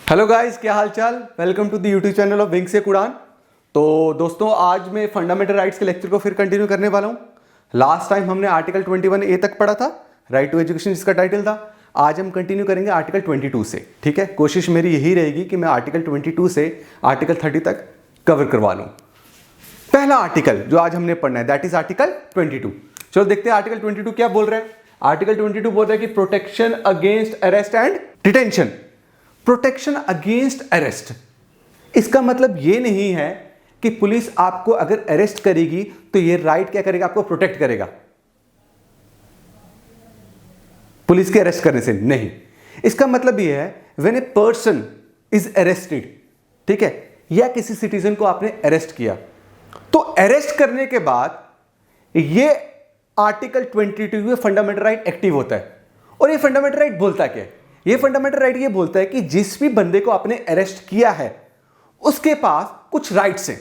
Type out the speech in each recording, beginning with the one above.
Hello guys, क्या हाल चाल। Welcome to the YouTube channel of wing से उड़ान। तो दोस्तों, आज मैं फंडामेंटल राइट्स के लेक्चर को फिर कंटिन्यू करने वाला हूं। लास्ट टाइम हमने आर्टिकल 21A तक पढ़ा था, राइट टू एजुकेशन जिसका टाइटल था। आज हम कंटिन्यू करेंगे आर्टिकल 22 से। ठीक है, कोशिश मेरी यही रहेगी कि मैं आर्टिकल 22 से आर्टिकल 30 तक कवर करवा लूँ। पहला आर्टिकल जो आज हमने पढ़ना है दैट इज आर्टिकल 22। चलो देखते हैं आर्टिकल 22 क्या बोल रहा है। आर्टिकल 22 बोल रहा है कि protection against arrest and detention. Protection against arrest, इसका मतलब यह नहीं है कि पुलिस आपको अगर अरेस्ट करेगी तो यह राइट क्या करेगा, आपको प्रोटेक्ट करेगा पुलिस के अरेस्ट करने से। नहीं, इसका मतलब यह है when a person is arrested, ठीक है, या किसी सिटीजन को आपने अरेस्ट किया तो अरेस्ट करने के बाद यह आर्टिकल 22 में फंडामेंटल राइट एक्टिव होता है। और यह फंडामेंटल राइट बोलता क्या है? यह फंडामेंटल राइट यह बोलता है कि जिस भी बंदे को आपने अरेस्ट किया है उसके पास कुछ राइट्स हैं।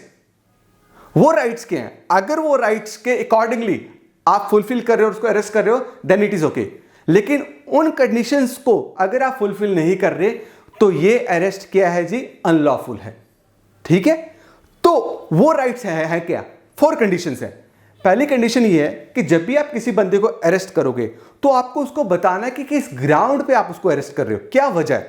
वो राइट्स क्या हैं? अगर वो राइट्स के अकॉर्डिंगली आप फुलफिल कर रहे हो, उसको अरेस्ट कर रहे हो, देन इट इज ओके। लेकिन उन कंडीशंस को अगर आप फुलफिल नहीं कर रहे तो ये अरेस्ट क्या है जी, अनलॉफुल है। ठीक है, तो वो राइट्स है क्या? 4 कंडीशंस है। पहली कंडीशन ये है कि जब भी आप किसी बंदे को अरेस्ट करोगे तो आपको उसको बताना है कि किस ग्राउंड पे आप उसको अरेस्ट कर रहे हो, क्या वजह है,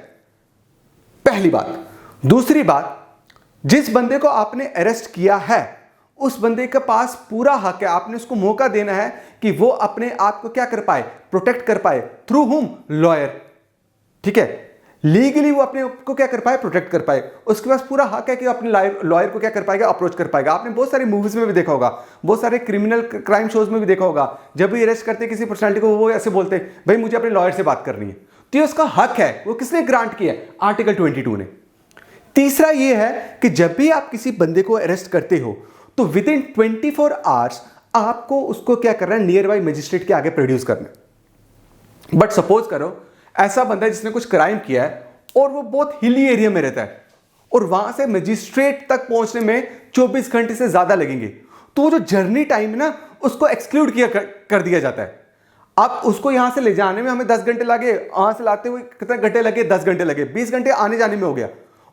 पहली बात। दूसरी बात, जिस बंदे को आपने अरेस्ट किया है उस बंदे के पास पूरा हक है, आपने उसको मौका देना है कि वो अपने आप को क्या कर पाए, प्रोटेक्ट कर पाए। थ्रू हुम? लॉयर। ठीक है, लीगली वो अपने को क्या कर पाए, प्रोटेक्ट कर पाए। उसके पास पूरा हक है कि अपने लॉयर को क्या कर पाएगा, अप्रोच कर पाएगा। आपने बहुत सारी मूवीज में भी देखा होगा, बहुत सारे क्रिमिनल क्राइम शोज में भी देखा होगा, जब भी अरेस्ट करते किसी पर्सनालिटी को वो ऐसे बोलते हैं, भाई मुझे अपने लॉयर से बात करनी है। तो ये उसका हक है। वो किसने ग्रांट किया? आर्टिकल 22 ने। तीसरा ये है कि जब भी आप किसी बंदे को अरेस्ट करते हो तो विद इन 24 आवर्स आपको उसको क्या करना है, नियर बाई मजिस्ट्रेट के आगे प्रोड्यूस करना है। बट सपोज करो ऐसा बंदा है जिसने कुछ क्राइम किया है और वो बहुत हिली एरिया में रहता है और वहां से मजिस्ट्रेट तक पहुंचने में 24 घंटे से ज्यादा लगेंगे, तो वो जो जर्नी टाइम है ना उसको एक्सक्लूड कर दिया जाता है। अब उसको यहां से ले जाने में हमें 10 घंटे लगे, वहां से लाते हुए कितने घंटे लगे, 10 घंटे लगे, 20 घंटे आने जाने में हो गया,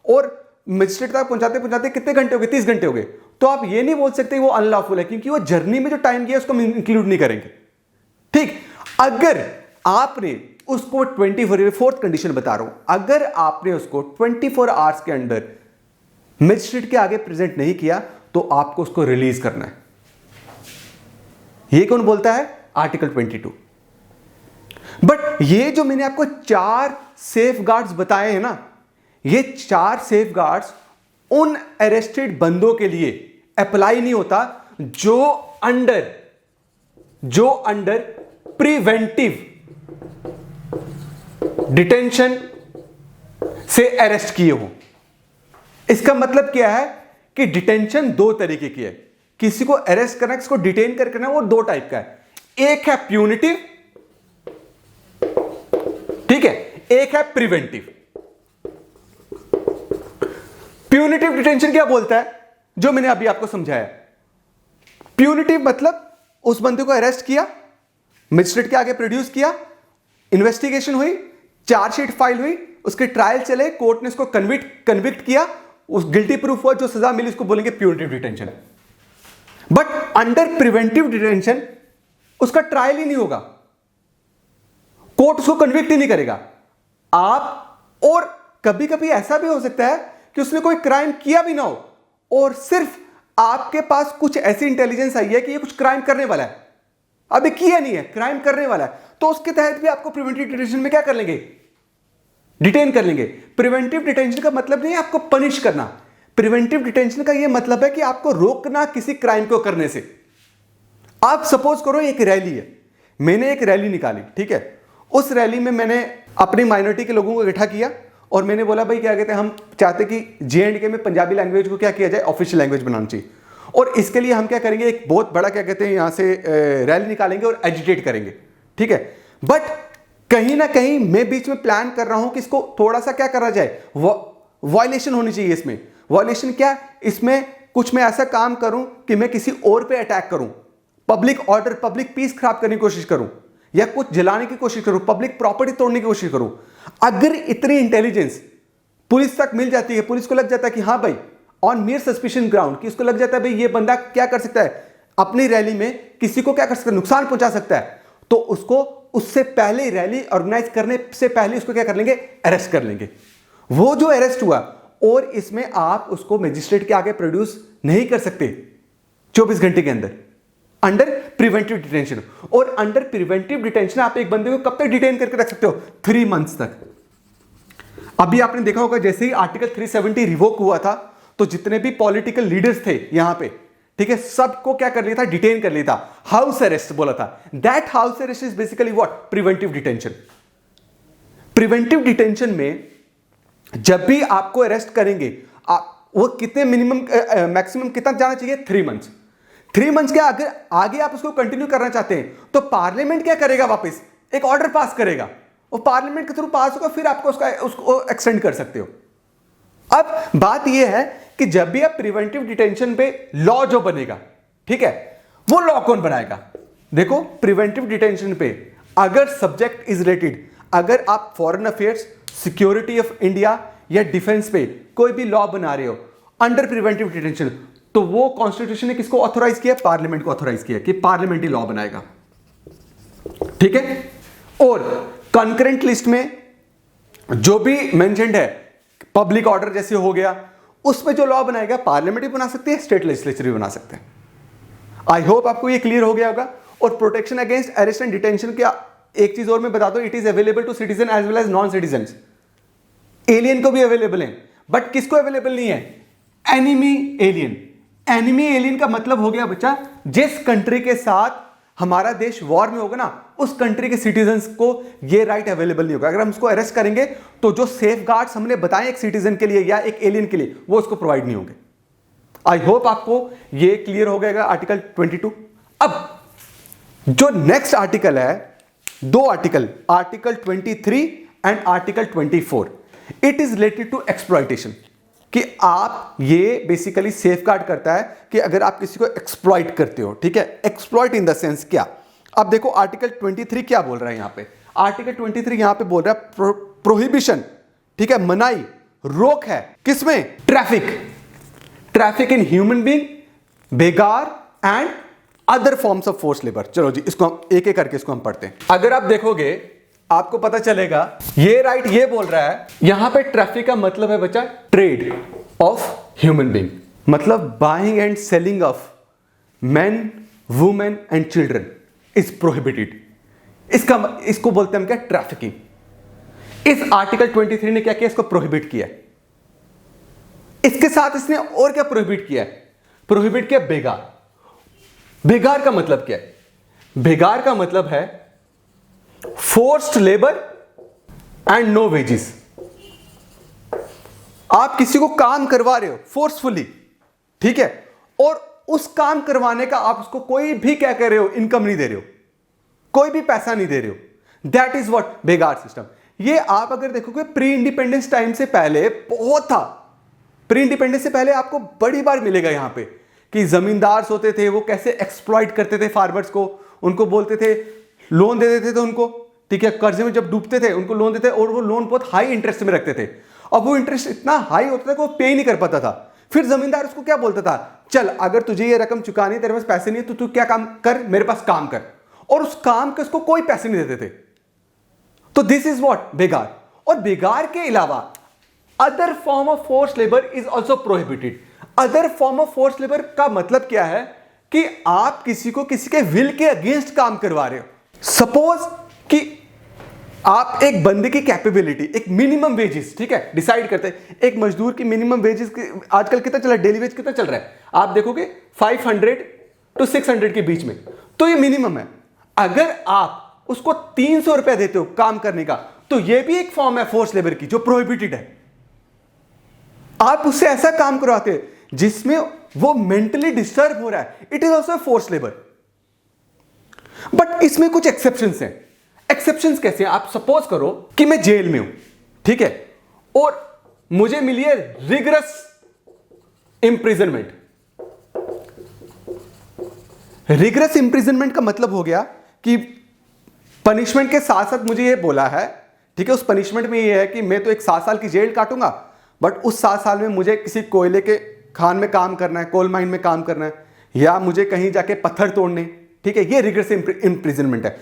और मजिस्ट्रेट तक पहुंचाते पहुंचाते कितने घंटे हो गए, 30 घंटे हो गए। तो आप ये नहीं बोल सकते वो अनलॉफुल है, क्योंकि वो जर्नी में जो टाइम किया उसको इंक्लूड नहीं करेंगे। ठीक, अगर आपने उसको 24, फोर्थ कंडीशन बता रहा हूं, अगर आपने उसको 24 आवर्स के अंदर मजिस्ट्रेट के आगे प्रेजेंट नहीं किया तो आपको उसको रिलीज करना है। ये कौन बोलता है? आर्टिकल 22। बट ये जो मैंने आपको 4 सेफ गार्ड्स बताए हैं ना, ये 4 सेफ गार्ड्स उन अरेस्टेड बंदों के लिए अप्लाई नहीं होता जो अंडर प्रिवेंटिव डिटेंशन से अरेस्ट किए हो। इसका मतलब क्या है कि डिटेंशन 2 तरीके की है। किसी को अरेस्ट करना, किसी को डिटेन करना, वो 2 टाइप का है। एक है प्यूनिटिव, ठीक है, एक है प्रिवेंटिव। प्यूनिटिव डिटेंशन क्या बोलता है, जो मैंने अभी आपको समझाया। प्यूनिटिव मतलब उस बंदे को अरेस्ट किया, मजिस्ट्रेट के आगे प्रोड्यूस किया, इन्वेस्टिगेशन हुई, चार्जशीट फाइल हुई, उसके ट्रायल चले, कोर्ट ने उसको कन्विक्ट किया, उस गिल्टी प्रूफ हुआ, जो सजा मिली उसको बोलेंगे punitive detention. But under preventive detention उसका ट्रायल ही नहीं होगा, कोर्ट उसको कन्विक्ट ही नहीं करेगा। आप, और कभी कभी ऐसा भी हो सकता है कि उसने कोई क्राइम किया भी ना हो और सिर्फ आपके पास कुछ ऐसी इंटेलिजेंस आई है कि ये कुछ क्राइम करने वाला है, अभी किया नहीं है, क्राइम करने वाला है, तो उसके तहत भी आपको प्रिवेंटिव डिटेंशन में क्या कर लेंगे, डिटेन कर लेंगे। प्रिवेंटिव डिटेंशन का मतलब नहीं है आपको पनिश करना। प्रिवेंटिव डिटेंशन का यह मतलब है कि आपको रोकना किसी क्राइम को करने से। आप सपोज करो एक रैली है, मैंने एक रैली निकाली, ठीक है, उस रैली में मैंने अपनी माइनॉरिटी के लोगों को इकट्ठा किया और मैंने बोला भाई क्या कहते हैं, हम चाहते कि J&K में पंजाबी लैंग्वेज को क्या किया जाए, ऑफिशियल लैंग्वेज बनाना चाहिए। और इसके लिए हम क्या करेंगे, एक बहुत बड़ा क्या कहते हैं यहां से रैली निकालेंगे और एजिटेट करेंगे, ठीक है। बट कहीं ना कहीं मैं बीच में प्लान कर रहा हूं कि इसको थोड़ा सा क्या करा जाए, वायलेशन होनी चाहिए इसमें। वायलेशन क्या, इसमें कुछ मैं ऐसा काम करूं कि मैं किसी और पे अटैक करूं, पब्लिक ऑर्डर, पब्लिक पीस खराब करने की कोशिश करूं, या कुछ जलाने की कोशिश करूं, पब्लिक प्रॉपर्टी तोड़ने की कोशिश करूं। अगर इतनी इंटेलिजेंस पुलिस तक मिल जाती है, पुलिस को लग जाता है कि हाँ भाई ऑन मेयर सस्पिशन ग्राउंड, कि उसको लग जाता है भाई ये बंदा क्या कर सकता है, अपनी रैली में किसी को क्या कर सकता है, नुकसान पहुंचा सकता है, तो उसको उससे पहले रैली ऑर्गेनाइज करने से पहले उसको क्या कर लेंगे, अरेस्ट कर लेंगे। वो जो अरेस्ट हुआ और इसमें आप उसको मजिस्ट्रेट के आगे प्रोड्यूस नहीं कर सकते 24 घंटे के अंदर, अंडर प्रिवेंटिव डिटेंशन। और अंडर प्रिवेंटिव डिटेंशन आप एक बंदे को कब तक डिटेन करके रख सकते हो, 3 मंथ्स तक। अभी आपने देखा होगा जैसे ही आर्टिकल 370 रिवोक हुआ था तो जितने भी पॉलिटिकल लीडर्स थे यहां पे, ठीक है, सबको क्या कर लिया था, डिटेन कर लिया था, हाउस अरेस्ट बोला था। That house arrest is basically what, preventive detention. Preventive detention में जब भी आपको अरेस्ट करेंगे वो कितने मिनिमम मैक्सिमम कितना जाना चाहिए, 3 मंथ्स। 3 मंथ्स के अगर आगे आप उसको कंटिन्यू करना चाहते हैं तो पार्लियामेंट क्या करेगा, वापस एक ऑर्डर पास करेगा, वो पार्लियामेंट के थ्रू पास होगा, फिर आपको उसको एक्सटेंड कर सकते हो। अब बात यह है कि जब भी आप प्रिवेंटिव डिटेंशन पे लॉ जो बनेगा, ठीक है, वो लॉ कौन बनाएगा। देखो प्रिवेंटिव डिटेंशन पे अगर सब्जेक्ट इज रिलेटेड, अगर आप foreign affairs, security of India या डिफेंस पे कोई भी लॉ बना रहे हो अंडर प्रिवेंटिव डिटेंशन, तो वो कॉन्स्टिट्यूशन ने किसको ऑथोराइज किया, पार्लियामेंट को ऑथोराइज किया कि पार्लियामेंट ही लॉ बनाएगा, ठीक है। और कंकरेंट लिस्ट में जो भी मेंशन्ड है, पब्लिक ऑर्डर जैसे हो गया, उसमें जो लॉ बनाएगा पार्लियामेंट भी बना सकते हैं, स्टेट लेजिस्लेचर भी बना सकते हैं। आई होप आपको ये क्लियर हो गया होगा। और protection against arrest and detention का एक चीज और मैं बता दूं, it is available to citizen as well as non citizen. Alien को भी अवेलेबल है, बट किसको अवेलेबल नहीं है, एनिमी एलियन। एनिमी एलियन का मतलब हो गया बच्चा, जिस कंट्री के साथ हमारा देश वॉर में होगा ना, उस कंट्री के सिटीजन्स को ये राइट अवेलेबल नहीं होगा। अगर हम उसको अरेस्ट करेंगे तो जो सेफ गार्ड्स हमने बताए एक सिटीजन के लिए या एक एलियन के लिए, वो उसको प्रोवाइड नहीं होंगे। आई होप आपको ये क्लियर हो गया आर्टिकल 22। अब जो नेक्स्ट आर्टिकल है, 2 article, article 23 and article 24, it is related to exploitation, कि आप ये बेसिकली सेफ गार्ड करता है कि अगर आप किसी को एक्सप्लॉइट करते हो, ठीक है, एक्सप्लॉइट इन द सेंस क्या। अब देखो आर्टिकल 23 क्या बोल रहा है यहां पे, आर्टिकल 23 यहां पे बोल रहा है प्रोहिबिशन, ठीक है, मनाई, रोक है किसमें, traffic in human being, begar and other forms of force labour. चलो जी, इसको हम एक एक करके इसको हम पढ़ते हैं। अगर आप देखोगे आपको पता चलेगा ये राइट ये बोल रहा है, यहां पे ट्रैफिक का मतलब है बच्चा ट्रेड ऑफ ह्यूमन बीइंग, मतलब buying and selling of main, women and children is prohibited. इसको बोलते हैं हम क्या, ट्रैफिकिंग। इस आर्टिकल 23 ने क्या किया, इसको प्रोहिबिट किया। इसके साथ इसने और क्या प्रोहिबिट किया है, प्रोहिबिट किया बेगार। बेगार का मतलब क्या है, बेगार का मतलब है forced labour and no wages. आप किसी को काम करवा रहे हो फोर्सफुली, ठीक है, और उस काम करवाने का आप उसको कोई भी क्या कर रहे हो, इनकम नहीं दे रहे हो, कोई भी पैसा नहीं दे रहे हो, दैट इज व्हाट बेगार सिस्टम। ये आप अगर देखोगे प्री इंडिपेंडेंस टाइम से पहले बहुत था। प्री इंडिपेंडेंस से पहले आपको बड़ी बार मिलेगा यहां पे कि जमींदार होते थे वो कैसे एक्सप्लॉइट करते थे फार्मर्स को, उनको बोलते थे, लोन दे देते थे उनको, ठीक है, कर्जे में जब डूबते थे उनको लोन देते, और वो लोन बहुत हाई इंटरेस्ट में रखते थे। अब वो इंटरेस्ट इतना हाई होता था कि वो पे ही नहीं कर पाता था। फिर जमींदार उसको क्या बोलता था, चल अगर तुझे ये रकम चुकानी है, तेरे पास पैसे नहीं है, तो तू क्या काम कर, मेरे पास काम कर, और उस काम के उसको कोई पैसे नहीं देते थे। तो दिस इज व्हाट बेगार। और बेगार के अलावा other form of force labour is also prohibited. Other form of force labour का मतलब क्या है कि आप किसी को किसी के विल के अगेंस्ट काम करवा रहे हो। सपोज कि आप एक बंदे की कैपेबिलिटी, एक मिनिमम वेजेस, ठीक है, डिसाइड करते हैं। एक मजदूर की मिनिमम वेजेस आजकल कितना चल रहा है, डेली वेज कितना चल रहा है, आप देखोगे 500 to 600 के बीच में, तो ये मिनिमम है। अगर आप उसको 300 रुपया देते हो काम करने का, तो ये भी एक फॉर्म है फोर्स लेबर की जो प्रोहिबिटेड है। आप उससे ऐसा काम करवाते हैं जिसमें वो मेंटली डिस्टर्ब हो रहा है, it is also force labour. But इसमें कुछ एक्सेप्शंस हैं। एक्सेप्शंस कैसे हैं, आप सपोज करो कि मैं जेल में हूं, ठीक है, और मुझे मिली है रिगरस इंप्रिजनमेंट। रिगरस इंप्रिजनमेंट का मतलब हो गया कि पनिशमेंट के साथ साथ मुझे ये बोला है, ठीक है, उस पनिशमेंट में ये है कि मैं तो एक 7 साल की जेल काटूंगा, बट उस 7 साल में मुझे किसी कोयले के खान में काम करना है, कोल माइन में काम करना है, या मुझे कहीं जाके पत्थर तोड़ने, ठीक है, ये रिगरस इम्प्रिजनमेंट है।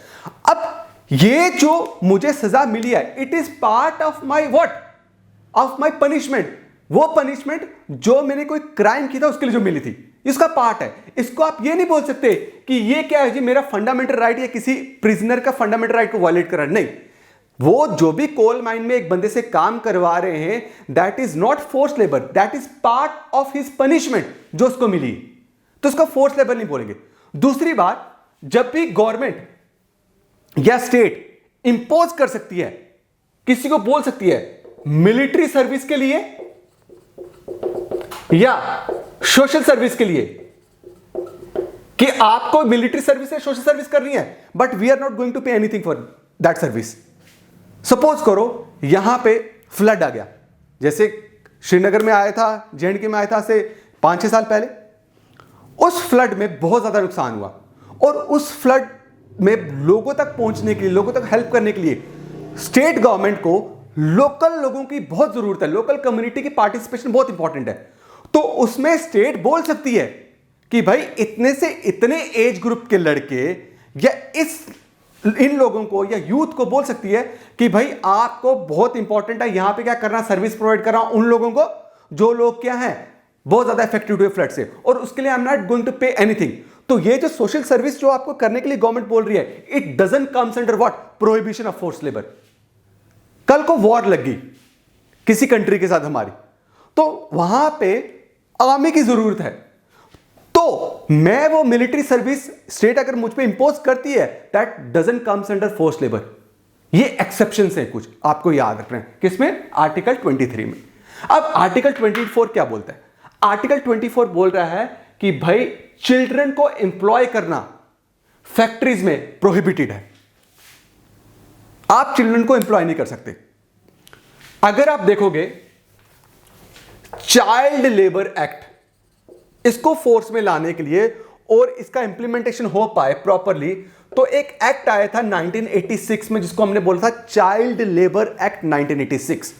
अब ये जो मुझे सजा मिली है, it is part of my what, of my punishment. वो पनिशमेंट जो मैंने कोई क्राइम किया था उसके लिए जो मिली थी, इसका पार्ट है। इसको आप ये नहीं बोल सकते कि ये क्या है जी, मेरा फंडामेंटल राइट या किसी प्रिजनर का फंडामेंटल राइट को वायलेट कर रहा है। नहीं, वो जो भी कोल माइन में एक बंदे से काम करवा रहे हैं, that is not force labour, that is part of his punishment जो उसको मिली, तो उसको फोर्स लेबर नहीं बोलेंगे। दूसरी बात, जब भी गवर्नमेंट या स्टेट इंपोज कर सकती है, किसी को बोल सकती है मिलिट्री सर्विस के लिए या सोशल सर्विस के लिए कि आपको मिलिट्री सर्विस या सोशल सर्विस करनी है, but we are not going to pay anything for that service. Suppose करो यहां पे फ्लड आ गया, जैसे श्रीनगर में आया था, जेएंडके में आया था से 5-6 साल पहले। उस फ्लड में बहुत ज्यादा नुकसान हुआ, और उस फ्लड में लोगों तक पहुंचने के लिए, लोगों तक हेल्प करने के लिए स्टेट गवर्नमेंट को लोकल लोगों की बहुत जरूरत है, लोकल कम्युनिटी की पार्टिसिपेशन बहुत इंपॉर्टेंट है। तो उसमें स्टेट बोल सकती है कि भाई इतने से इतने एज ग्रुप के लड़के या इन लोगों को या यूथ को बोल सकती है कि भाई आपको बहुत इंपॉर्टेंट है यहां पे क्या करना, सर्विस प्रोवाइड करना उन लोगों को जो लोग क्या हैं बहुत ज्यादा इफेक्टिव हुए फ्लड से, और उसके लिए I am not going to pay anything. तो ये जो सोशल सर्विस जो आपको करने के लिए गवर्नमेंट बोल रही है, it doesn't comes under what, prohibition of force labour. कल को वॉर लग गई किसी कंट्री के साथ हमारी, तो वहां पे आर्मी की जरूरत है, तो मैं वो मिलिट्री सर्विस स्टेट अगर मुझ पे इंपोज करती है, that doesn't comes under force labour. ये एक्सेप्शंस हैं कुछ, आपको याद रखना है। किसमें? आर्टिकल 23 में। अब आर्टिकल 24 क्या बोलता है? आर्टिकल 24 बोल रहा है कि भाई चिल्ड्रन को एम्प्लॉय करना फैक्ट्रीज में प्रोहिबिटेड है, आप चिल्ड्रन को एम्प्लॉय नहीं कर सकते। अगर आप देखोगे चाइल्ड लेबर एक्ट, इसको फोर्स में लाने के लिए और इसका इंप्लीमेंटेशन हो पाए प्रॉपरली, तो एक एक्ट आया था 1986 में, जिसको हमने बोला था चाइल्ड लेबर एक्ट 1986।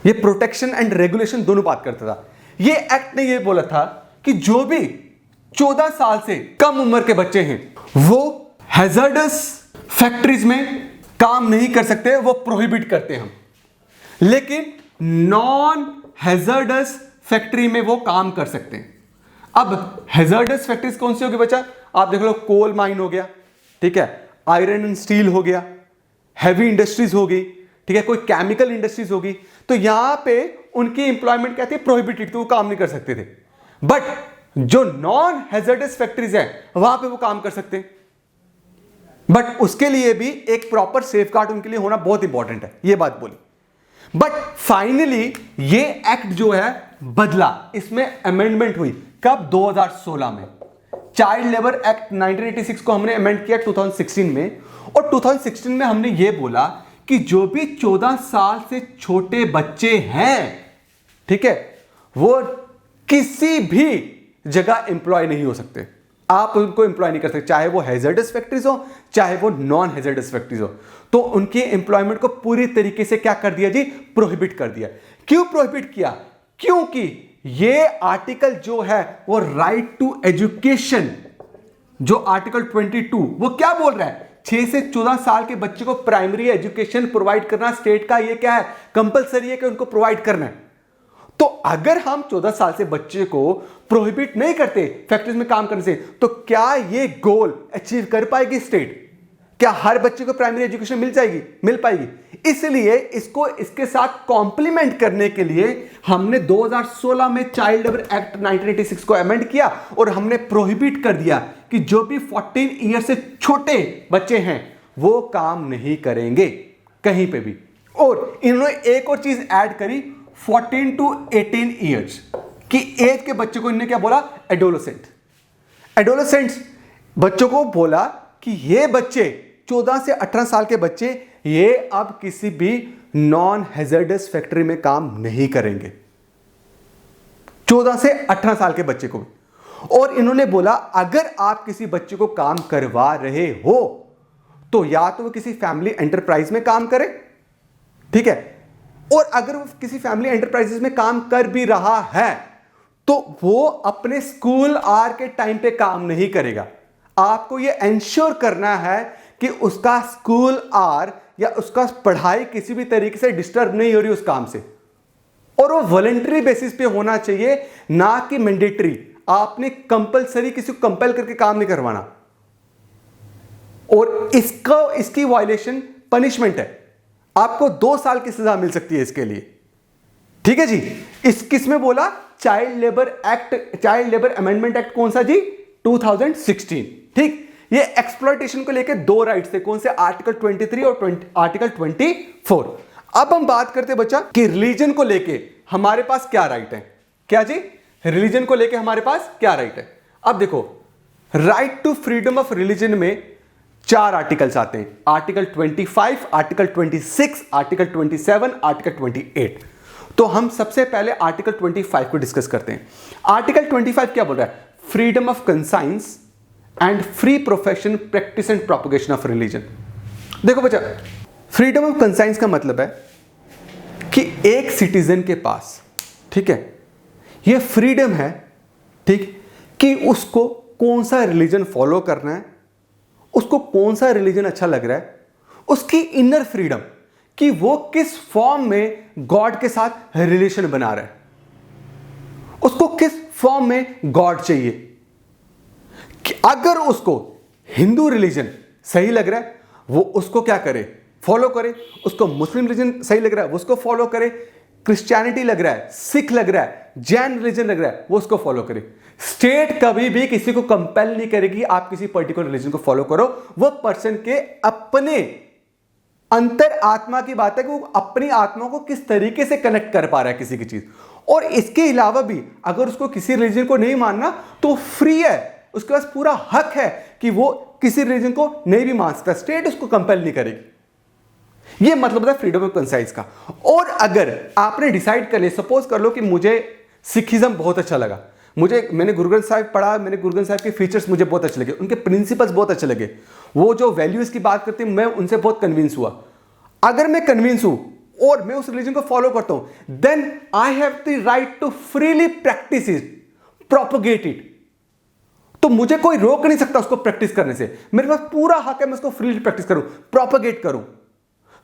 ये प्रोटेक्शन एंड रेगुलेशन दोनों बात करता था। ये एक्ट ने ये बोला था कि जो भी 14 साल से कम उम्र के बच्चे हैं वो हैजर्डस फैक्ट्रीज में काम नहीं कर सकते, वो प्रोहिबिट करते हैं हम। लेकिन नॉन हैजर्डस फैक्ट्री में वो काम कर सकते हैं। अब हैजर्डस फैक्ट्रीज कौन सी होगी बच्चा? आप देख लो, कोल माइन हो गया, ठीक है, आयरन एंड स्टील हो गया, हैवी इंडस्ट्रीज हो गई, ठीक है, कोई केमिकल इंडस्ट्रीज होगी। तो यहां पे उनकी इंप्लॉयमेंट क्या थी? प्रोहिबिटेड, तो वो काम नहीं कर सकते थे। बट जो नॉन हैजर्डस फैक्ट्रीज है वहां पे वो काम कर सकते हैं, बट उसके लिए भी एक प्रॉपर सेफगार्ड उनके लिए होना बहुत इंपॉर्टेंट है, ये बात बोली। बट फाइनली ये एक्ट जो है बदला, इसमें अमेंडमेंट हुई। कब? 2016 में। चाइल्ड लेबर एक्ट 1986 को हमने अमेंड किया 2016 में, और 2016 में हमने ये बोला कि जो भी 14 साल से छोटे बच्चे हैं, ठीक है, वो किसी भी जगह एम्प्लॉय नहीं हो सकते। आप उनको एम्प्लॉय नहीं कर सकते, चाहे वो हैजर्डस फैक्ट्रीज हो चाहे वो नॉन हैजर्डस फैक्ट्रीज हो। तो उनके एम्प्लॉयमेंट को पूरी तरीके से क्या कर दिया जी? प्रोहिबिट कर दिया। क्यों प्रोहिबिट किया? क्योंकि ये आर्टिकल जो है वो राइट टू एजुकेशन, जो आर्टिकल 22 वो क्या बोल रहा है? 6 से 14 साल के बच्चे को प्राइमरी एजुकेशन प्रोवाइड करना स्टेट का ये क्या है? कंपलसरी है कि उनको प्रोवाइड करना है। तो अगर हम 14 साल से बच्चे को प्रोहिबिट नहीं करते फैक्ट्रीज में काम करने से, तो क्या ये गोल अचीव कर पाएगी स्टेट? क्या हर बच्चे को प्राइमरी एजुकेशन मिल पाएगी? इसलिए इसको इसके साथ कॉम्प्लीमेंट करने के लिए हमने 2016 में चाइल्ड लेबर एक्ट 1986 को अमेंड किया, और हमने प्रोहिबिट कर दिया कि जो भी 14 ईयर से छोटे बच्चे हैं वो काम नहीं करेंगे कहीं पे भी। और इन्होंने एक और चीज ऐड करी, 14 to 18 ईयर्स की एज के बच्चे को इन्होंने क्या बोला? एडोलेसेंट्स बच्चों को बोला कि ये बच्चे 14 से 18 साल के बच्चे ये अब किसी भी नॉन हैजर्डस फैक्ट्री में काम नहीं करेंगे, 14 से 18 साल के बच्चे को भी। और इन्होंने बोला अगर आप किसी बच्चे को काम करवा रहे हो तो या तो वो किसी फैमिली एंटरप्राइज में काम करे, ठीक है, और अगर वो किसी फैमिली एंटरप्राइजेस में काम कर भी रहा है तो वो अपने स्कूल आवर के टाइम पे काम नहीं करेगा। आपको ये एंश्योर करना है कि उसका स्कूल आवर या उसका पढ़ाई किसी भी तरीके से डिस्टर्ब नहीं हो रही उस काम से, और वो वॉलंटरी बेसिस पे होना चाहिए, ना कि मैंडेटरी। आपने कंपलसरी किसी को कंपेल करके काम नहीं करवाना, और इसकी वायलेशन पनिशमेंट है, आपको 2 साल की सजा मिल सकती है इसके लिए। ठीक है जी। इस किसमें बोला? Child labour act, child labour amendment act कौन सा जी? 2016। ठीक। ये एक्सप्लॉयटेशन को लेकर 2 राइट्स थे, कौन से? आर्टिकल 23 और आर्टिकल 24। अब हम बात करते हैं बच्चा कि रिलीजन को लेके हमारे पास क्या राइट है। क्या जी? रिलीजन को लेके हमारे पास क्या राइट है? अब देखो, right to freedom of religion में 4 आर्टिकल्स आते हैं। Article 25, article 26, article 27, article 28। तो हम सबसे पहले आर्टिकल 25 को डिस्कस करते हैं। आर्टिकल 25 क्या बोल रहा है? Freedom of conscience and free profession, practice and propagation of religion. देखो बच्चा, फ्रीडम ऑफ कंसाइंस का मतलब है कि एक सिटीजन के पास, ठीक है, यह फ्रीडम है, ठीक, कि उसको कौन सा रिलीजन फॉलो करना है, उसको कौन सा रिलीजन अच्छा लग रहा है, उसकी इनर फ्रीडम कि वो किस फॉर्म में गॉड के साथ रिलेशन बना रहा है, उसको किस फॉर्म में गॉड चाहिए। कि अगर उसको हिंदू रिलीजन सही लग रहा है वो उसको क्या करे? फॉलो करे। उसको मुस्लिम रिलीजन सही लग रहा है वो उसको फॉलो करे। क्रिश्चियनिटी लग रहा है, सिख लग रहा है, जैन रिलीजन लग रहा है, वो उसको फॉलो करे। स्टेट कभी भी किसी को कंपेल नहीं करेगी आप किसी पर्टिकुलर रिलीजन को फॉलो करो। वो पर्सन के अपने अंतर आत्मा की बात है कि वो अपनी आत्मा को किस तरीके से कनेक्ट कर पा रहा है किसी की चीज। और इसके अलावा भी अगर उसको किसी रिलीजन को नहीं मानना तो फ्री है, उसके पास पूरा हक है कि वो किसी रिलीजन को नहीं भी मान सकता। स्टेट उसको कंपेल नहीं करेगी। ये मतलब है फ्रीडम ऑफ कंसाइंस का। और अगर आपने डिसाइड कर लिया, सपोज कर लो कि मुझे सिखिज्म बहुत अच्छा लगा, मैंने गुरु ग्रंथ साहिब पढ़ा, मैंने गुरु ग्रंथ साहिब के फीचर्स मुझे बहुत अच्छे लगे, उनके प्रिंसिपल्स बहुत अच्छे लगे, वो जो वैल्यूज की बात करते हैं मैं उनसे बहुत कन्विंस हुआ। अगर मैं कन्विंस हूं और मैं उस रिलीजन को फॉलो करता हूं, then I have the right to freely practise it, propagate it. तो मुझे कोई रोक नहीं सकता उसको प्रैक्टिस करने से। मेरे पास पूरा हक है मैं उसको फ्रीली प्रैक्टिस करूं, प्रोपगेट करूं,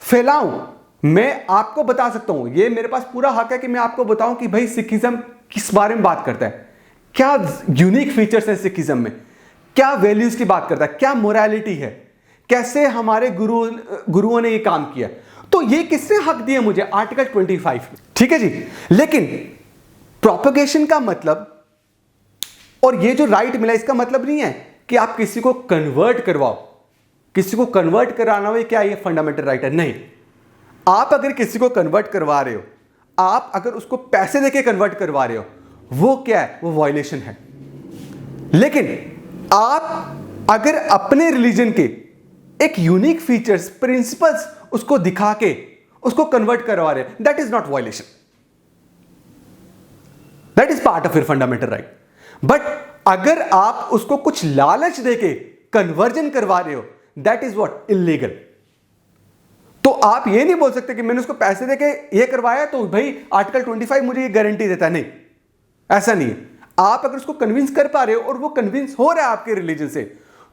फैलाऊं। मैं आपको बता सकता हूं, ये मेरे पास पूरा हक है कि मैं आपको बताऊं कि भाई सिखिज्म किस बारे में बात करता है, क्या यूनिक फीचर्स हैं सिखिज्म में, क्या वैल्यूज की बात करता है, क्या मोरालिटी है, कैसे हमारे गुरुओं ने ये काम किया। तो ये किसने हक दिया मुझे? आर्टिकल 25। ठीक है जी। लेकिन प्रोपगेशन का मतलब और ये जो राइट मिला इसका मतलब नहीं है कि आप किसी को कन्वर्ट करवाओ, किसी को कन्वर्ट कराना हो क्या ये फंडामेंटल राइट है? नहीं। आप अगर किसी को कन्वर्ट करवा रहे हो, आप अगर उसको पैसे देके कन्वर्ट करवा रहे हो, वो क्या है? वो वायलेशन है। लेकिन आप अगर अपने रिलीजन के एक यूनिक फीचर्स, प्रिंसिपल्स उसको दिखा के उसको कन्वर्ट करवा रहे हैं, that is not violation, that is part of your fundamental right. But अगर आप उसको कुछ लालच देके कन्वर्जन करवा रहे हो, दैट इज व्हाट? इलीगल। तो आप ये नहीं बोल सकते कि मैंने उसको पैसे देके ये करवाया तो भाई आर्टिकल 25 मुझे ये गारंटी देता है। नहीं, ऐसा नहीं है। आप अगर उसको कन्विंस कर पा रहे हो और वो कन्विंस हो रहा है आपके रिलीजन से,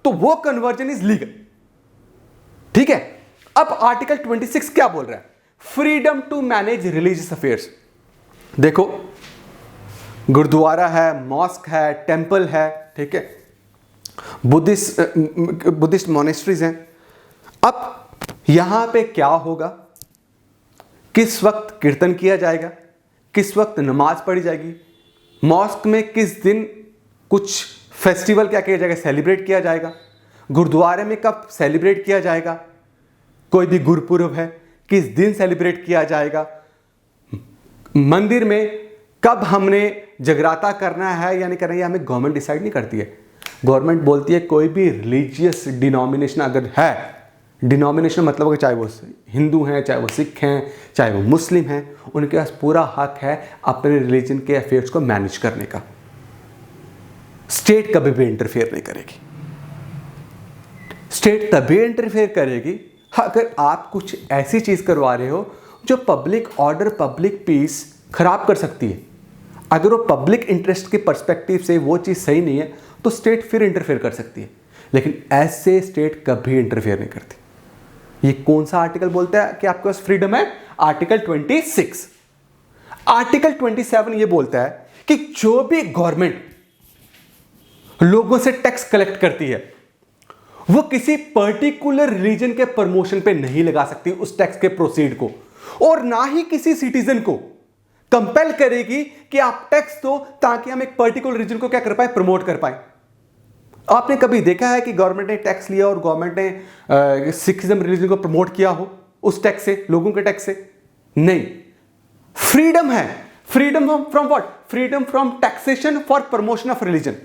तो वो कन्वर्जन इज लीगल। ठीक है। अब आर्टिकल 26 क्या बोल रहा है? Freedom to manage religious affairs. देखो, गुरुद्वारा है, मॉस्क है, टेंपल है, ठीक है, बुद्धिस्ट मोनेस्ट्रीज हैं। अब यहां पे क्या होगा? किस वक्त कीर्तन किया जाएगा, किस वक्त नमाज पढ़ी जाएगी, मॉस्क में किस दिन कुछ फेस्टिवल क्या किया जाएगा, सेलिब्रेट किया जाएगा, गुरुद्वारे में कब सेलिब्रेट किया जाएगा, कोई भी गुरुपुरब है किस दिन सेलिब्रेट किया जाएगा, मंदिर में कब हमने जगराता करना है या नहीं करना है, हमें गवर्नमेंट डिसाइड नहीं करती है। गवर्नमेंट बोलती है कोई भी रिलीजियस डिनोमिनेशन अगर है, डिनोमिनेशन मतलब चाहे वो हिंदू हैं, चाहे वो सिख हैं, चाहे वो मुस्लिम हैं, उनके पास पूरा हक है अपने रिलीजन के अफेयर्स को मैनेज करने का। स्टेट कभी भी इंटरफेयर नहीं करेगी। स्टेट तभी इंटरफेयर करेगी अगर आप कुछ ऐसी चीज करवा रहे हो जो पब्लिक ऑर्डर, पब्लिक पीस खराब कर सकती है। अगर वो पब्लिक इंटरेस्ट के पर्सपेक्टिव से वो चीज़ सही नहीं है तो स्टेट फिर इंटरफेयर कर सकती है, लेकिन ऐसे स्टेट कभी इंटरफेयर नहीं करती। ये कौन सा आर्टिकल बोलता है कि आपके पास फ्रीडम है? आर्टिकल 26। आर्टिकल 27 ये बोलता है कि जो भी गवर्नमेंट लोगों से टैक्स कलेक्ट करती है वो किसी पर्टिकुलर रिलीजन के प्रमोशन पे नहीं लगा सकती उस टैक्स के प्रोसीड को, और ना ही किसी सिटीजन को कंपेल करेगी कि आप टैक्स दो ताकि हम एक पर्टिकुलर रीजन को क्या कर पाए, प्रमोट कर पाए। आपने कभी देखा है कि गवर्नमेंट ने टैक्स लिया और गवर्नमेंट ने सिखिज्म रिलीजन को प्रमोट किया हो उस टैक्स से, लोगों के टैक्स से? नहीं। फ्रीडम है। Freedom from what? Freedom from taxation for promotion of religion.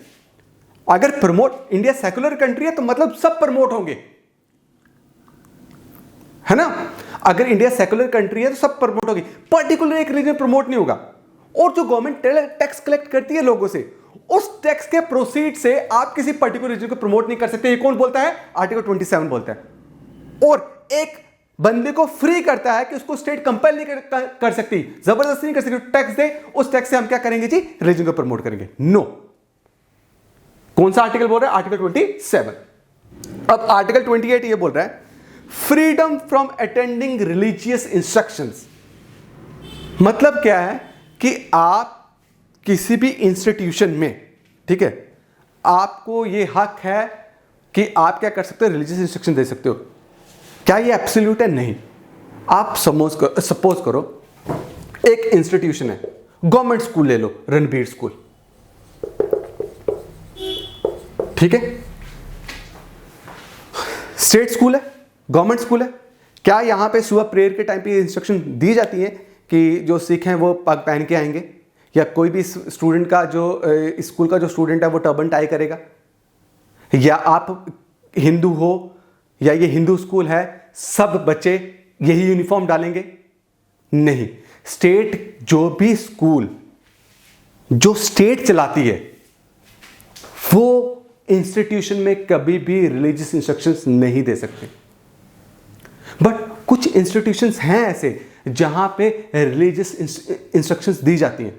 अगर प्रमोट, इंडिया सेकुलर कंट्री है तो मतलब सब प्रमोट होंगे, है ना? अगर इंडिया सेकुलर कंट्री है तो सब प्रमोट होगी, पर्टिकुलर एक रीजन प्रमोट नहीं होगा। और जो गवर्नमेंट टैक्स कलेक्ट करती है लोगों से, उस टैक्स के प्रोसीड से आप किसी पर्टिकुलर रीजन को प्रमोट नहीं कर सकते। ये कौन बोलता है? आर्टिकल 27 बोलता है। और एक बंदे को फ्री करता है कि उसको स्टेट कंपेल नहीं कर सकती, जबरदस्ती नहीं कर सकती। टैक्स दे, उस टैक्स से हम क्या करेंगे जी? रिलीजन को प्रमोट करेंगे। नो। कौन सा आर्टिकल बोल रहा है? आर्टिकल 27। अब आर्टिकल 28 ये बोल रहा है freedom from attending religious instructions. मतलब क्या है कि आप किसी भी इंस्टीट्यूशन में, ठीक है, आपको ये हक है कि आप क्या कर सकते हो? रिलीजियस इंस्ट्रक्शन दे सकते हो। क्या ये एब्सोल्यूट है? नहीं। आप सपोज करो एक इंस्टीट्यूशन है, गवर्नमेंट स्कूल ले लो, रणबीर स्कूल, ठीक है, स्टेट स्कूल है, गवर्नमेंट स्कूल है। क्या यहां पे सुबह प्रेयर के टाइम पे इंस्ट्रक्शन दी जाती है कि जो सिख हैं वो पग पहन के आएंगे, या कोई भी स्टूडेंट का जो स्कूल का जो स्टूडेंट है वो टर्बन टाई करेगा, या आप हिंदू हो या ये हिंदू स्कूल है सब बच्चे यही यूनिफॉर्म डालेंगे? नहीं। स्टेट जो भी स्कूल जो स्टेट चलाती है वो इंस्टीट्यूशन में कभी भी रिलीजियस इंस्ट्रक्शंस नहीं दे सकते। बट कुछ इंस्टीट्यूशंस हैं ऐसे जहां पे रिलीजियस इंस्ट्रक्शंस दी जाती हैं।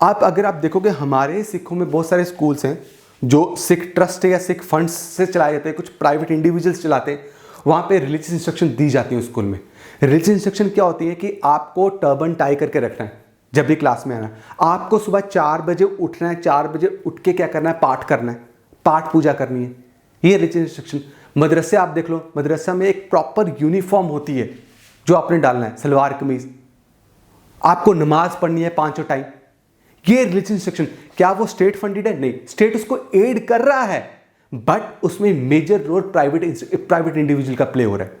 अगर आप देखोगे हमारे सिखों में बहुत सारे स्कूल्स हैं जो सिख ट्रस्ट या सिख फंड्स से चलाए जाते हैं, कुछ प्राइवेट इंडिविजुअल्स चलाते हैं, वहाँ पे रिलीजियस इंस्ट्रक्शन दी जाती है स्कूल में। रिलीजियस इंस्ट्रक्शन क्या होती है कि आपको टर्बन टाई करके रखना है जब भी क्लास में आना है, आपको सुबह 4 बजे उठना है, 4 बजे उठ के क्या करना है? पाठ करना है, पाठ पूजा करनी है। ये रिलीजियस इंस्ट्रक्शन। मदरसे आप देख लो, मदरसा में एक प्रॉपर यूनिफॉर्म होती है जो आपने डालना है, सलवार कमीज, आपको नमाज पढ़नी है 5 टाइम। ये रिलीजियस इंस्ट्रक्शन। क्या वो स्टेट फंडेड है? नहीं। स्टेट उसको एड कर रहा है, बट उसमें मेजर रोल प्राइवेट इंडिविजुअल का प्ले हो रहा है।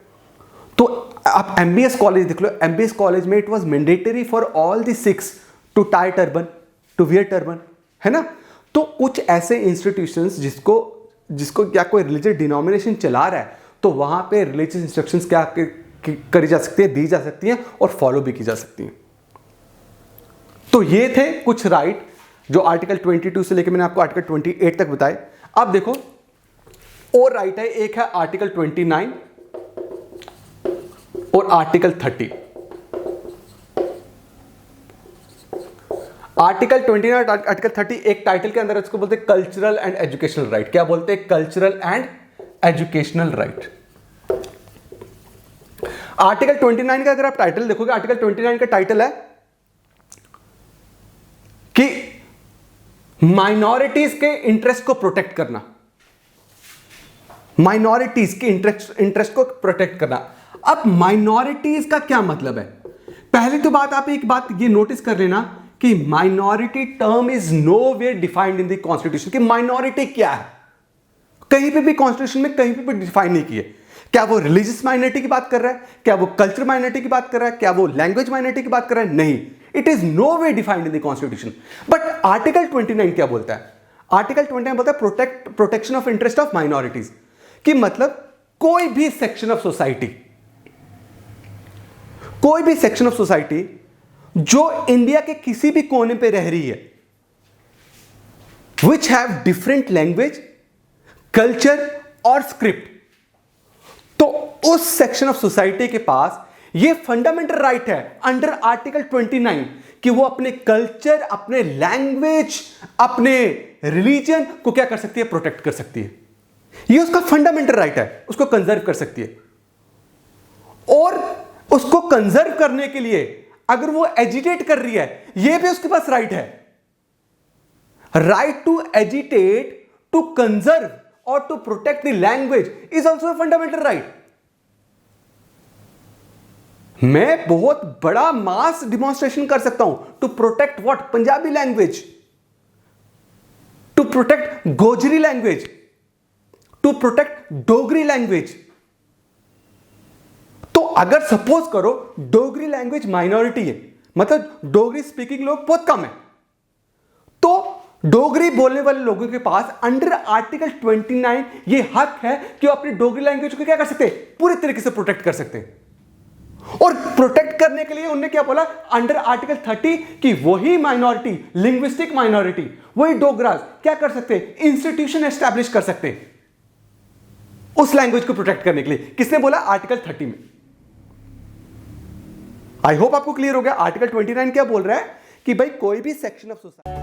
तो आप एमबीएस कॉलेज देख लो, एमबीएस कॉलेज में it was mandatory for all the Sikhs to tie turban, to wear turban, है ना? तो कुछ ऐसे इंस्टीट्यूशंस जिसको क्या कोई रिलीजियस डिनोमिनेशन चला रहा है तो वहां पे रिलीजियस इंस्ट्रक्शंस क्या करी जा सकती है, दी जा सकती हैं और फॉलो भी की जा सकती हैं। तो ये थे कुछ राइट जो आर्टिकल 22 से लेकर मैंने आपको आर्टिकल 28 तक बताए। अब देखो और राइट है, एक है आर्टिकल 29 और आर्टिकल 30। आर्टिकल 29 और आर्टिकल 30 एक टाइटल के अंदर इसको बोलते हैं कल्चरल एंड एजुकेशनल राइट। क्या बोलते हैं? Cultural and educational right. Article 29 का अगर आप टाइटल देखोगे, आर्टिकल 29 का टाइटल है कि माइनॉरिटीज के इंटरेस्ट को प्रोटेक्ट करना, माइनॉरिटीज के इंटरेस्ट को प्रोटेक्ट करना। अब माइनॉरिटीज का क्या मतलब है? पहली तो बात आप एक बात ये नोटिस कर लेना कि minority term is nowhere defined in the constitution. कि माइनॉरिटी क्या है कहीं पे भी कॉन्स्टिट्यूशन में कहीं पे भी डिफाइन नहीं किए। क्या वो रिलीजियस माइनॉरिटी की बात कर रहा है? क्या वो कल्चर माइनॉरिटी की बात कर रहा है? क्या वो लैंग्वेज माइनॉरिटी की बात कर रहा है? नहीं, it is no way defined in the constitution. But article 29 क्या बोलता है? आर्टिकल 29 बोलता है protection of interest of minorities. कि मतलब कोई भी सेक्शन ऑफ सोसाइटी, कोई भी सेक्शन ऑफ सोसाइटी जो इंडिया के किसी भी कोने पे रह रही है, which have different language, culture और स्क्रिप्ट, तो उस सेक्शन ऑफ सोसाइटी के पास ये फंडामेंटल राइट है अंडर आर्टिकल 29 कि वो अपने कल्चर, अपने लैंग्वेज, अपने रिलीजन को क्या कर सकती है, प्रोटेक्ट कर सकती है। ये उसका फंडामेंटल राइट है, उसको कंजर्व कर सकती है। और उसको कंजर्व करने के लिए अगर वो एजिटेट कर रही है, ये भी उसके पास राइट है। Right to agitate, to conserve और to protect the language is also a fundamental right. मैं बहुत बड़ा मास डिमॉन्स्ट्रेशन कर सकता हूं to protect what, Punjabi language, to protect Gojri language, to protect Dogri language. तो अगर सपोज करो डोगरी लैंग्वेज माइनॉरिटी है, मतलब डोगरी स्पीकिंग लोग बहुत कम है, तो डोगरी बोलने वाले लोगों के पास अंडर आर्टिकल 29 ये हक है कि वो अपनी डोगरी लैंग्वेज को क्या कर सकते हैं, पूरी तरीके से प्रोटेक्ट कर सकते हैं। और प्रोटेक्ट करने के लिए उन्होंने क्या बोला अंडर आर्टिकल 30 कि वही माइनॉरिटी, लिंग्विस्टिक माइनॉरिटी, वही डोगरास क्या कर सकते हैं, इंस्टीट्यूशन एस्टैब्लिश कर सकते हैं उस लैंग्वेज को प्रोटेक्ट करने के लिए। किसने बोला, आर्टिकल 30 में। आई होप आपको क्लियर हो गया आर्टिकल 29 क्या बोल रहा है कि भाई कोई भी सेक्शन ऑफ सोसाइटी